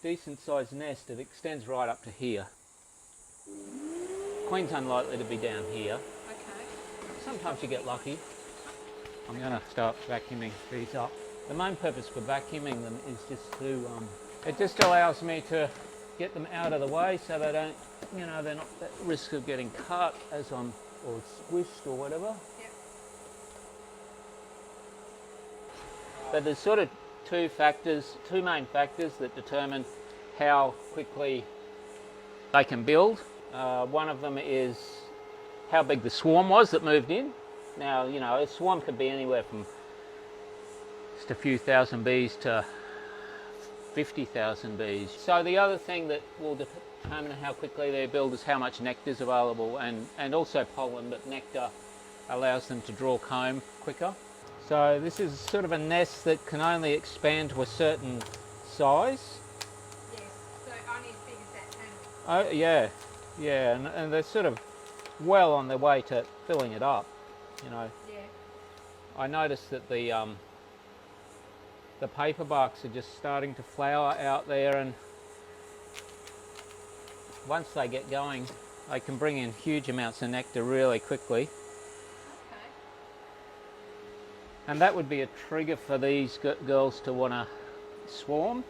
decent sized nest. It extends right up to here. Queen's unlikely to be down here. Okay. Sometimes you get lucky. I'm going to start vacuuming these up. The main purpose for vacuuming them is just to, it just allows me to get them out of the way so they don't, you know, they're not at risk of getting cut as I'm, or squished or whatever. Yep. But there's sort of two main factors that determine how quickly they can build. One of them is how big the swarm was that moved in. Now, you know, a swarm could be anywhere from just a few thousand bees to 50,000 bees. So the other thing that will determine how quickly they build is how much nectar is available, and also pollen, but nectar allows them to draw comb quicker. So this is sort of a nest that can only expand to a certain size. Yes, so only as big as that panel. Oh yeah, and they're sort of well on their way to filling it up, you know. Yeah. I noticed that the paperbarks are just starting to flower out there, and once they get going, they can bring in huge amounts of nectar really quickly. Okay. And that would be a trigger for these girls to want to swarm.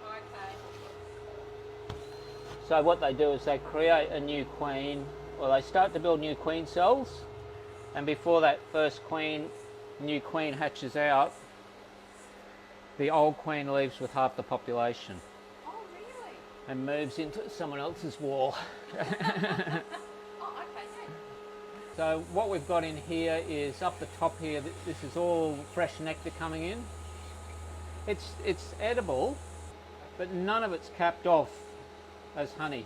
Okay. So what they do is they create a new queen, or they start to build new queen cells, and before that first new queen hatches out, the old queen leaves with half the population. Oh, really? And moves into someone else's wall. Oh, okay, good. So what we've got in here is, up the top here, this is all fresh nectar coming in. It's edible, but none of it's capped off as honey.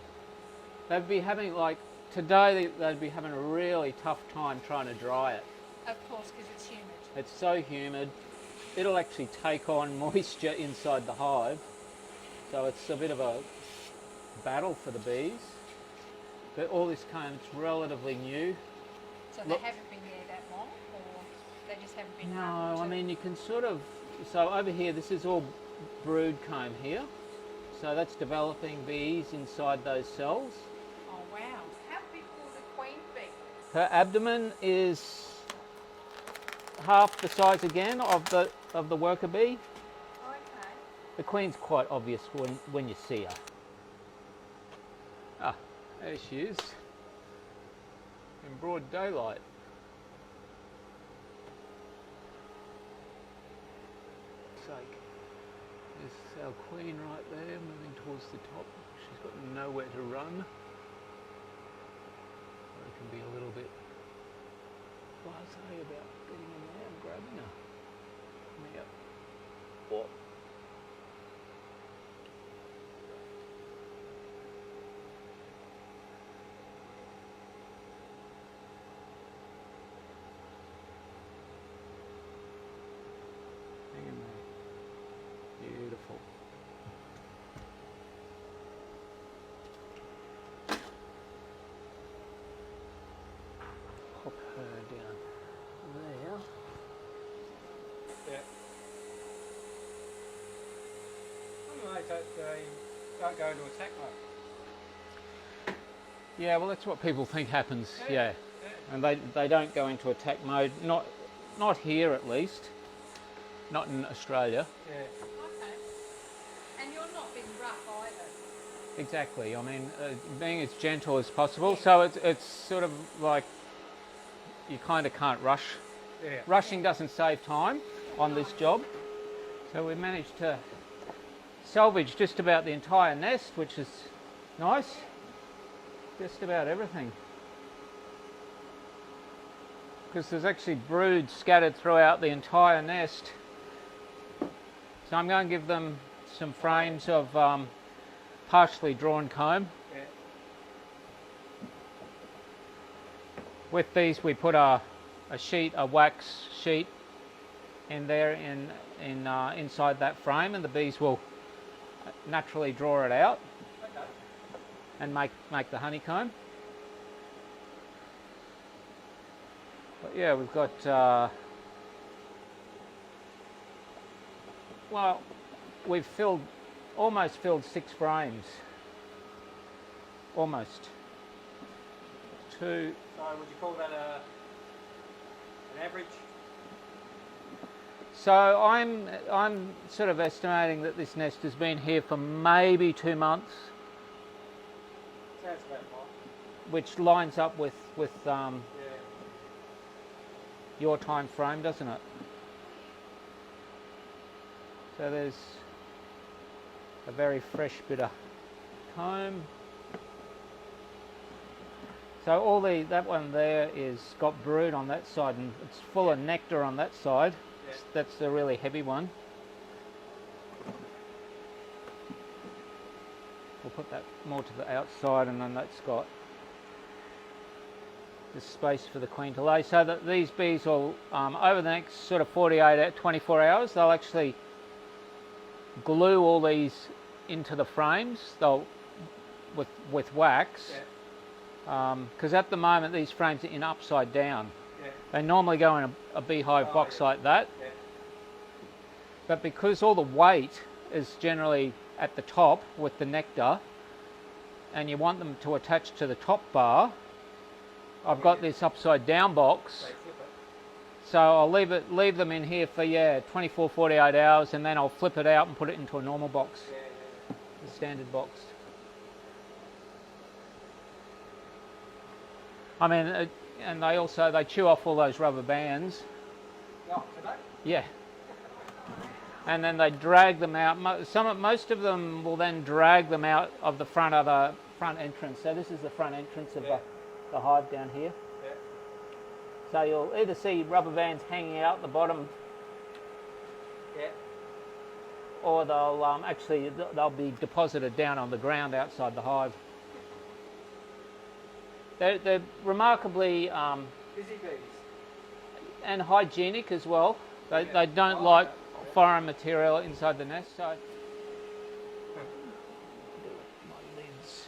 They'd be having, like, today they'd be having a really tough time trying to dry it. Of course, because it's humid. It's so humid. It'll actually take on moisture inside the hive. So it's a bit of a battle for the bees. But all this comb's relatively new. So they haven't been there that long, or they just haven't been No, able to? I mean, you can sort of, so over here, this is all brood comb here. So that's developing bees inside those cells. Oh, wow. How big will the queen be? Her abdomen is half the size again of the worker bee. Okay. The queen's quite obvious when you see her. Ah, there she is, in broad daylight. Sake. There's our queen right there, moving towards the top. She's got nowhere to run. Or it can be a little bit blasé about getting in there and grabbing her. Yep. Oh. Hang in there. Beautiful. Pop her down there. Yeah. I don't know, they don't go into attack mode. Yeah, well, that's what people think happens. Yeah. Yeah. And they don't go into attack mode. Not here, at least. Not in Australia. Yeah. Okay. And you're not being rough either. Exactly. I mean, being as gentle as possible. So it's sort of like you kind of can't rush. Yeah. Rushing doesn't save time on this job. So we managed to salvage just about the entire nest, which is nice. Just about everything. Because there's actually brood scattered throughout the entire nest. So I'm going to give them some frames of partially drawn comb. Yeah. With these we put a wax sheet in there inside that frame, and the bees will naturally draw it out. Okay. And make the honeycomb. But yeah, we've got well, we've filled almost filled 6 frames. Almost. Two. So would you call that an average? So I'm sort of estimating that this nest has been here for maybe 2 months, Sounds about right. which lines up with Yeah. your time frame, doesn't it? So there's a very fresh bit of comb. So all that one there is got brood on that side, and it's full of nectar on that side. Yeah. That's the really heavy one. We'll put that more to the outside, and then that's got the space for the queen to lay. So that these bees will, over the next sort of 48, 24 hours, they'll actually glue all these into the frames. They'll with wax. Yeah. Because at the moment these frames are in upside down. Yeah. They normally go in a beehive box like that, Yeah. but because all the weight is generally at the top with the nectar, and you want them to attach to the top bar, I've got this upside down box, They flip it. so I'll leave them in here for 24, 48 hours, and then I'll flip it out and put it into a normal box, Yeah. the standard box. I mean, and they chew off all those rubber bands. Oh, today? Yeah. And then they drag them out. Most of them will then drag them out of the front entrance. So this is the front entrance of the hive down here. Yeah. So you'll either see rubber bands hanging out the bottom, Yeah. or they'll be deposited down on the ground outside the hive. They're remarkably Busy bees. and hygienic as well. They don't like foreign material inside the nest. So my lids.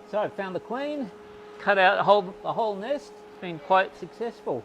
So I found the queen, cut out the whole nest. It's been quite successful.